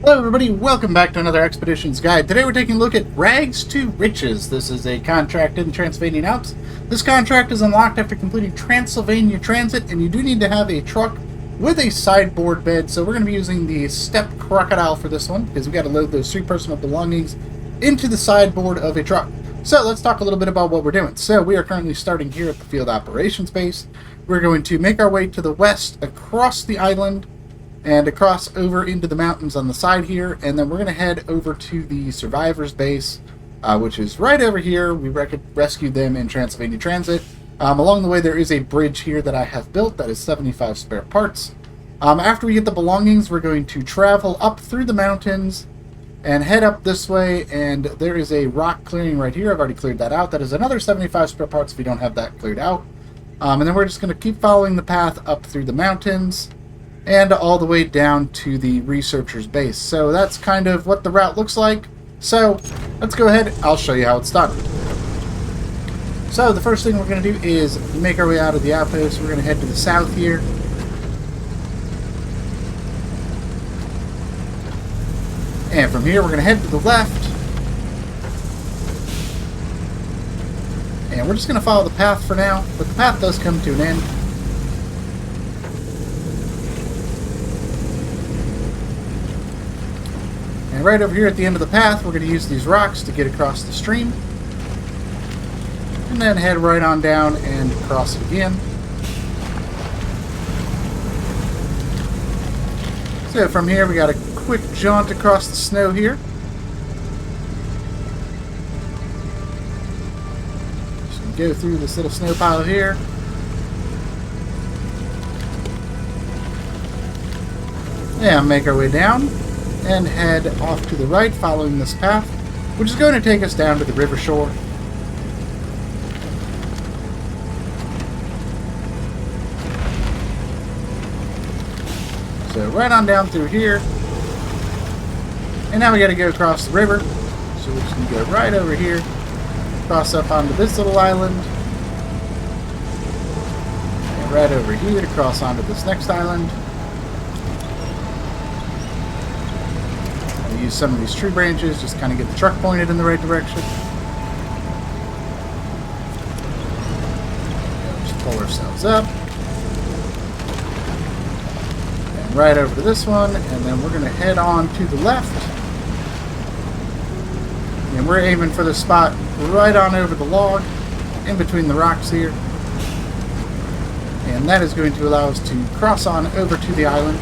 Hello everybody, welcome back to another Expeditions Guide. Today we're taking a look at Rags to Riches. This is a contract in the Transylvanian Alps. This contract is unlocked after completing Transylvania Transit, and you do need to have a truck with a sideboard bed, so we're going to be using the Step Crocodile for this one, because we got to load those 3 personal belongings into the sideboard of a truck. So let's talk a little bit about what we're doing. So we are currently starting here at the Field Operations Base. We're going to make our way to the west across the island, and across over into the mountains on the side here, and then we're going to head over to the survivors base, which is right over here. We rescued them in Transylvania Transit. Along the way there is a bridge here that I have built that is 75 spare parts. After we get the belongings, we're going to travel up through the mountains and head up this way, and there is a rock clearing right here. I've already cleared that out. That is another 75 spare parts if we don't have that cleared out. And then we're just going to keep following the path up through the mountains and all the way down to the researcher's base. So that's kind of what the route looks like. So let's go ahead, I'll show you how it's done. So the first thing we're going to do is make our way out of the outpost. We're going to head to the south here. And from here we're going to head to the left. And we're just going to follow the path for now, but the path does come to an end. And right over here at the end of the path, we're going to use these rocks to get across the stream. And then head right on down and cross it again. So from here, we got a quick jaunt across the snow here. Just go through this little snow pile here. And make our way down and head off to the right following this path, which is going to take us down to the river shore. So right on down through here, and now we got to go across the river, so we're just going to go right over here, cross up onto this little island, and right over here to cross onto this next island. Use some of these tree branches, just kind of get the truck pointed in the right direction. Just pull ourselves up. And right over to this one, and then we're going to head on to the left. And we're aiming for the spot right on over the log, in between the rocks here. And that is going to allow us to cross on over to the island.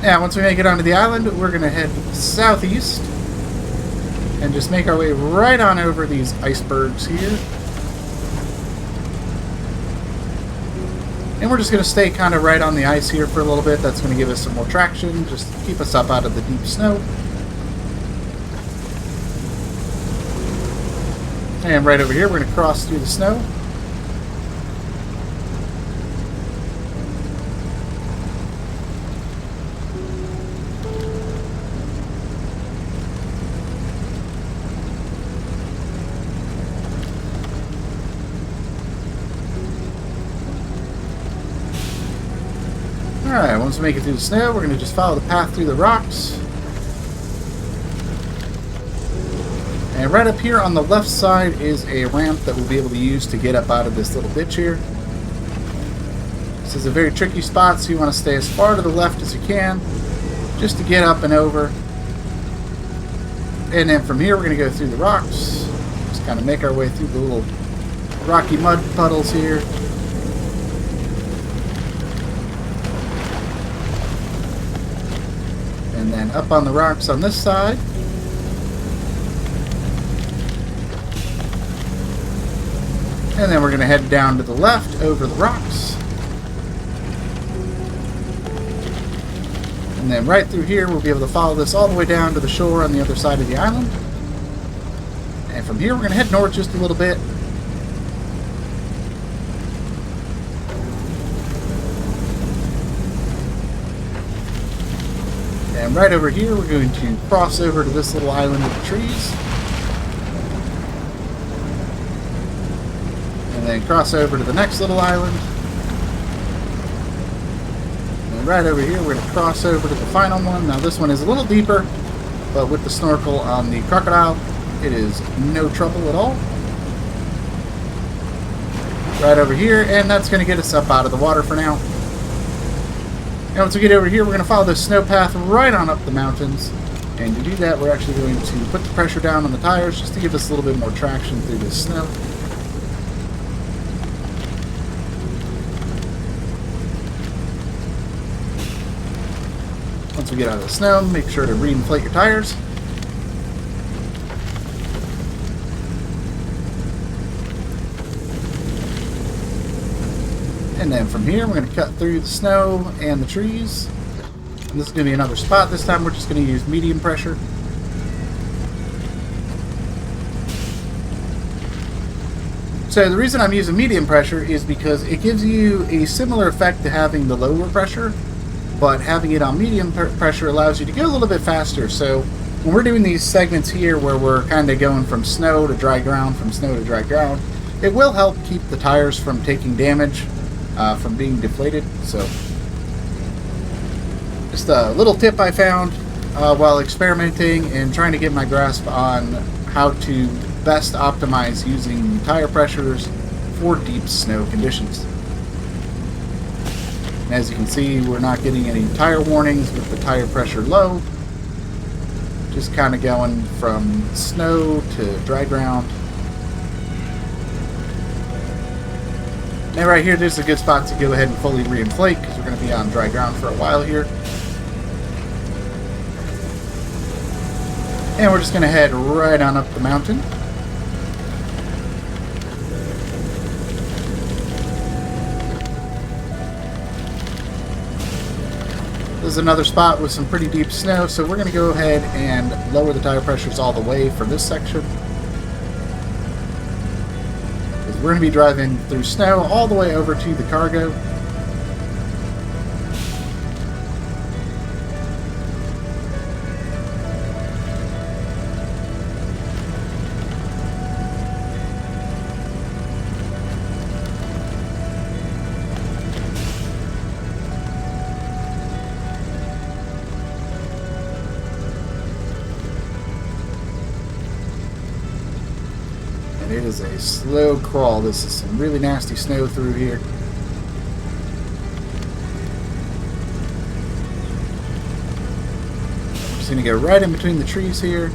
Now, once we make it onto the island, we're going to head southeast and just make our way right on over these icebergs here. And we're just going to stay kind of right on the ice here for a little bit. That's going to give us some more traction, just keep us up out of the deep snow. And right over here, we're going to cross through the snow. Alright, once we make it through the snow, we're going to just follow the path through the rocks. And right up here on the left side is a ramp that we'll be able to use to get up out of this little ditch here. This is a very tricky spot, so you want to stay as far to the left as you can, just to get up and over. And then from here, we're going to go through the rocks. Just kind of make our way through the little rocky mud puddles here. And then up on the rocks on this side. And then we're going to head down to the left over the rocks. And then right through here we'll be able to follow this all the way down to the shore on the other side of the island. And from here we're going to head north just a little bit. And right over here, we're going to cross over to this little island of trees. And and then cross over to the next little island. And right over here, we're going to cross over to the final one. Now this one is a little deeper, but with the snorkel on the Crocodile, it is no trouble at all. Right over here, and that's going to get us up out of the water for now. And once we get over here, we're going to follow the snow path right on up the mountains. And to do that, we're actually going to put the pressure down on the tires just to give us a little bit more traction through the snow. Once we get out of the snow, make sure to reinflate your tires. And then from here, we're going to cut through the snow and the trees. And this is going to be another spot. This time we're just going to use medium pressure. So the reason I'm using medium pressure is because it gives you a similar effect to having the lower pressure, but having it on medium pressure allows you to go a little bit faster. So when we're doing these segments here where we're kind of going from snow to dry ground, from snow to dry ground, it will help keep the tires from taking damage, from being deflated. So just a little tip I found while experimenting and trying to get my grasp on how to best optimize using tire pressures for deep snow conditions. And as you can see, we're not getting any tire warnings with the tire pressure low. Just kind of going from snow to dry ground. And right here, this is a good spot to go ahead and fully reinflate because we're going to be on dry ground for a while here. And we're just going to head right on up the mountain. This is another spot with some pretty deep snow, so we're going to go ahead and lower the tire pressures all the way for this section. We're going to be driving through snow all the way over to the cargo. It is a slow crawl. This is some really nasty snow through here. I'm just going to go right in between the trees here.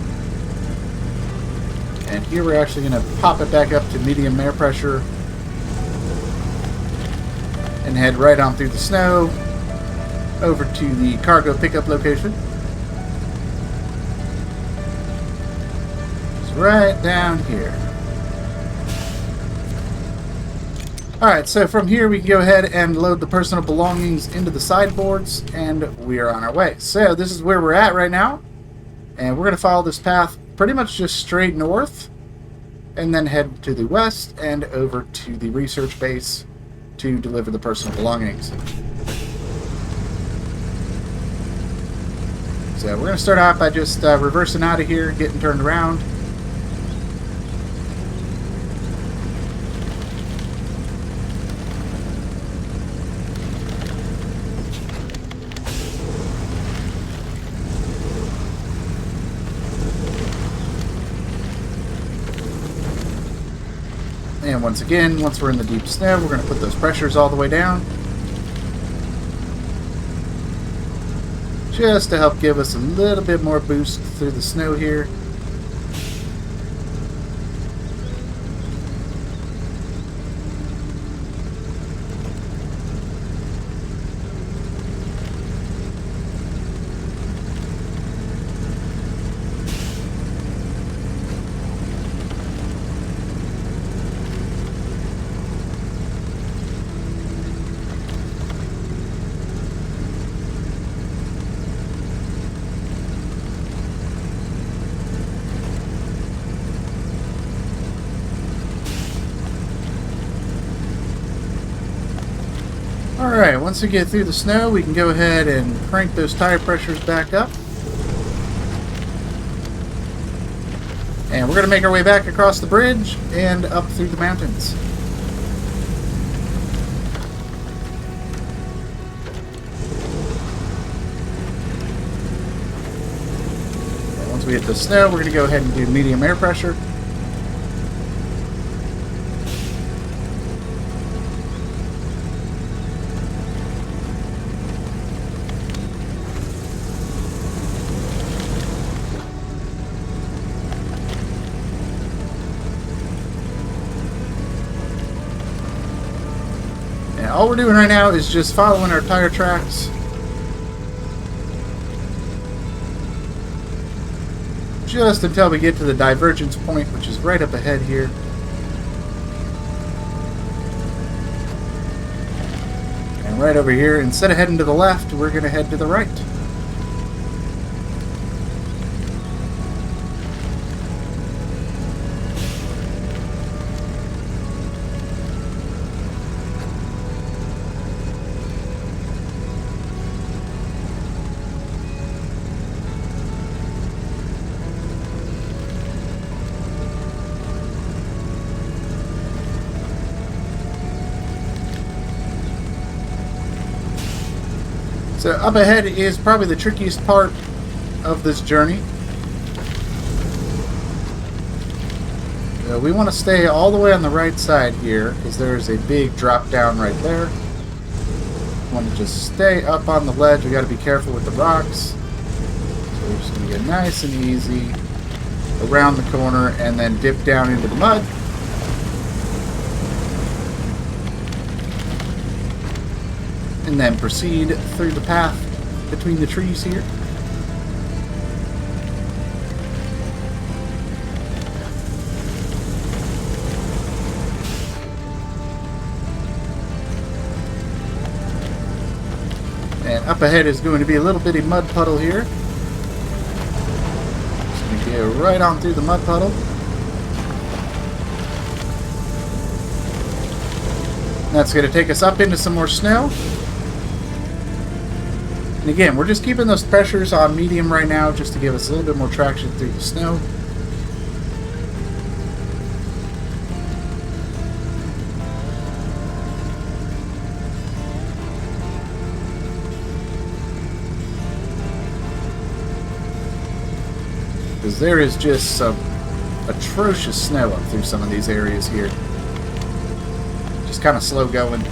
And here we're actually going to pop it back up to medium air pressure. And head right on through the snow over to the cargo pickup location. It's right down here. Alright, so from here we can go ahead and load the personal belongings into the sideboards, and we are on our way. So this is where we're at right now, and we're going to follow this path pretty much just straight north, and then head to the west and over to the research base to deliver the personal belongings. So we're going to start out by just reversing out of here, getting turned around. And once again, once we're in the deep snow, we're going to put those pressures all the way down. Just to help give us a little bit more boost through the snow here. Alright, once we get through the snow, we can go ahead and crank those tire pressures back up. And we're going to make our way back across the bridge and up through the mountains. we hit the snow, we're going to go ahead and do medium air pressure. And all we're doing right now is just following our tire tracks. Just until we get to the divergence point, which is right up ahead here. And right over here, instead of heading to the left, we're going to head to the right. So up ahead is probably the trickiest part of this journey. We want to stay all the way on the right side here, because there is a big drop down right there. We want to just stay up on the ledge. We got to be careful with the rocks. So we're just going to get nice and easy around the corner and then dip down into the mud. And then proceed through the path between the trees here. And up ahead is going to be a little bitty mud puddle here. Just going to go right on through the mud puddle. And that's going to take us up into some more snow. And again, we're just keeping those pressures on medium right now just to give us a little bit more traction through the snow. Because there is just some atrocious snow up through some of these areas here. Just kind of slow going.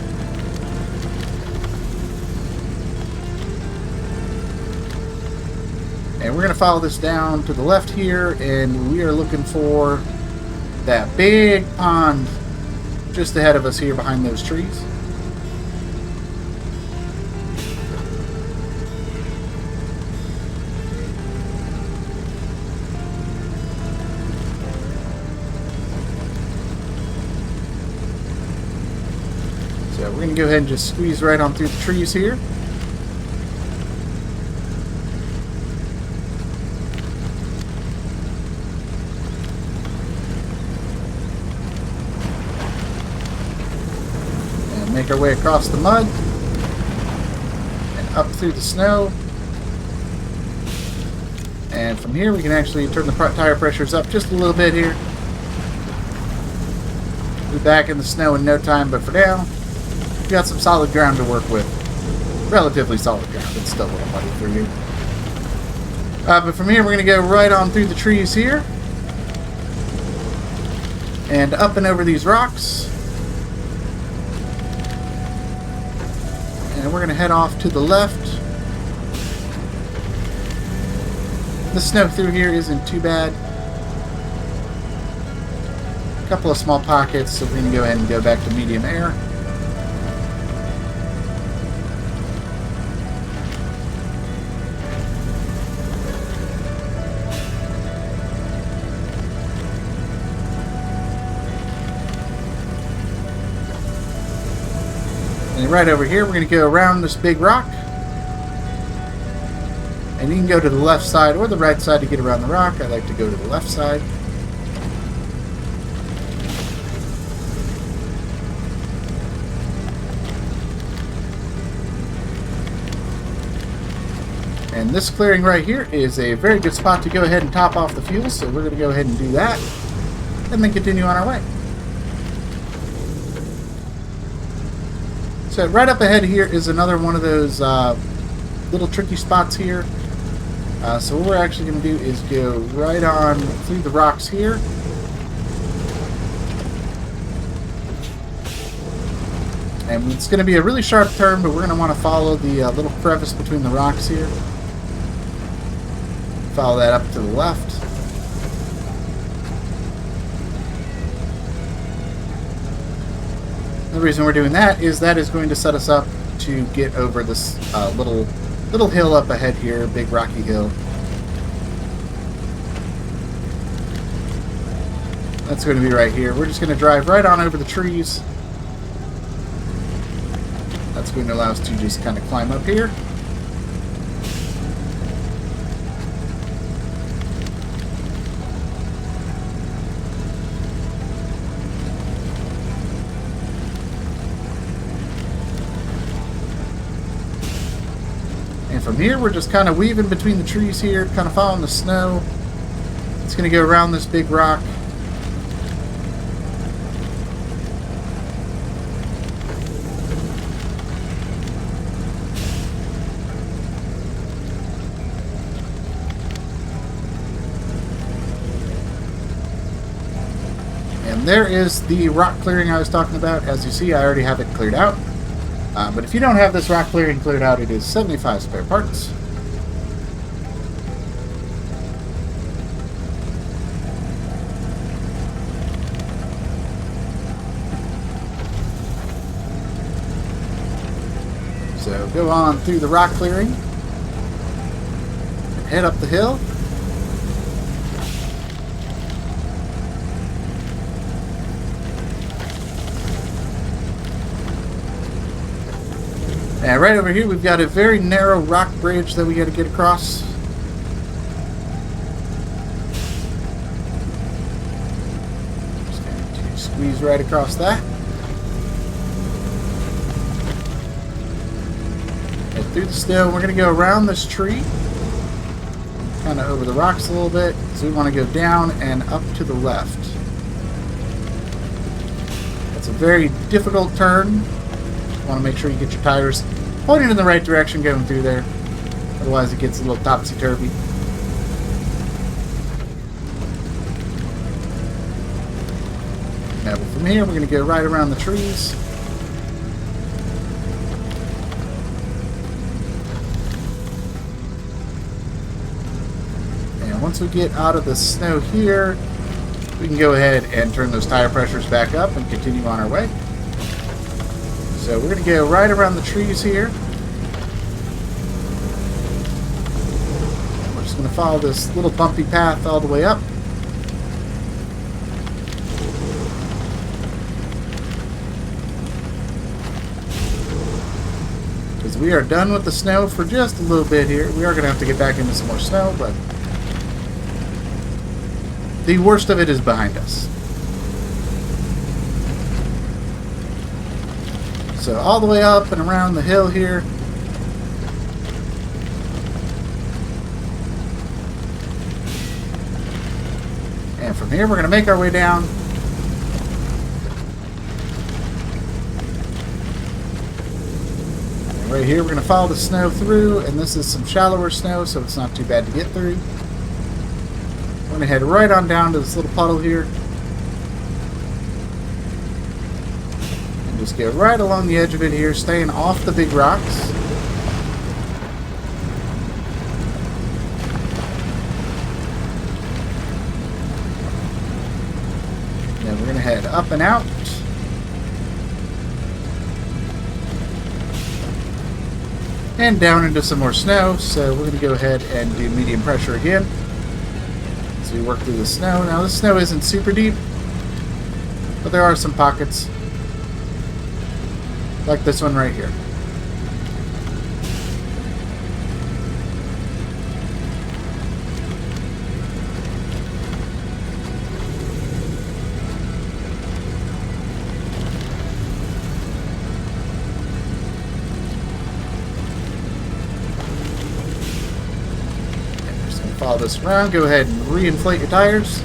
And we're going to follow this down to the left here, and we are looking for that big pond just ahead of us here behind those trees. So we're going to go ahead and just squeeze right on through the trees here. Make our way across the mud and up through the snow, and from here we can actually turn the tire pressures up just a little bit here. We'll be back in the snow in no time, but for now we got some solid ground to work with. Relatively solid ground. It's still a little muddy through here, but from here we're going to go right on through the trees here and up and over these rocks. And we're going to head off to the left. The snow through here isn't too bad. A couple of small pockets, so we're going to go ahead and go back to medium air. And right over here, we're going to go around this big rock. And you can go to the left side or the right side to get around the rock. I like to go to the left side. And this clearing right here is a very good spot to go ahead and top off the fuel, so we're going to go ahead and do that, and then continue on our way. So right up ahead here is another one of those little tricky spots here. So what we're actually going to do is go right on through the rocks here. And it's going to be a really sharp turn, but we're going to want to follow the little crevice between the rocks here. Follow that up to the left. The reason we're doing that is going to set us up to get over this little hill up ahead here, big rocky hill. That's going to be right here. We're just going to drive right on over the trees. That's going to allow us to just kind of climb up here. And from here, we're just kind of weaving between the trees here, kind of following the snow. It's going to go around this big rock. And there is the rock clearing I was talking about. As you see, I already have it cleared out. But if you don't have this rock clearing cleared out, it is 75 spare parts. So go on through the rock clearing and head up the hill. And right over here, we've got a very narrow rock bridge that we got to get across. Just going to squeeze right across that. Head through the snow. We're going to go around this tree, kind of over the rocks a little bit. So we want to go down and up to the left. That's a very difficult turn. Want to make sure you get your tires pointed in the right direction going through there. Otherwise it gets a little topsy-turvy. Now from here we're going to go right around the trees. And once we get out of the snow here, we can go ahead and turn those tire pressures back up and continue on our way. So we're going to go right around the trees here. We're just going to follow this little bumpy path all the way up. Because we are done with the snow for just a little bit here. We are going to have to get back into some more snow, but the worst of it is behind us. So all the way up and around the hill here. And from here we're going to make our way down. And right here we're going to follow the snow through, and this is some shallower snow, so it's not too bad to get through. We're going to head right on down to this little puddle here. Just go right along the edge of it here, staying off the big rocks. Then we're going to head up and out. And down into some more snow, so we're going to go ahead and do medium pressure again. So we work through the snow. Now this snow isn't super deep, but there are some pockets. Like this one right here. And we're just going to follow this around. Go ahead and reinflate your tires.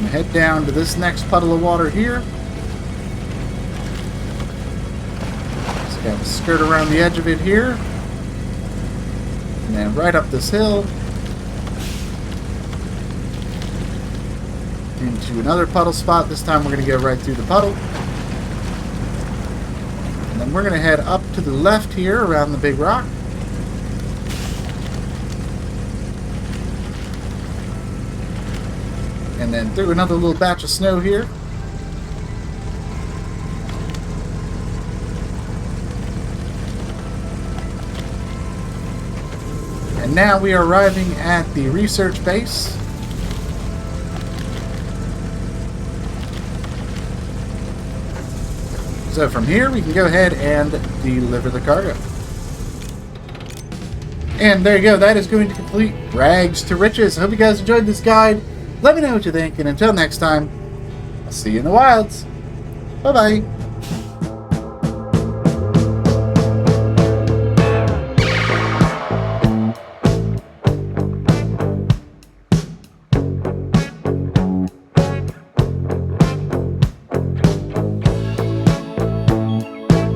Head down to this next puddle of water here. Got to skirt around the edge of it here. And then right up this hill. Into another puddle spot. This time we're going to go right through the puddle. And then we're going to head up to the left here around the big rock. And then through another little batch of snow here. And now we are arriving at the research base. So from here we can go ahead and deliver the cargo. And there you go, that is going to complete Rags to Riches. I hope you guys enjoyed this guide. Let me know what you think, and until next time, I'll see you in the wilds. Bye-bye.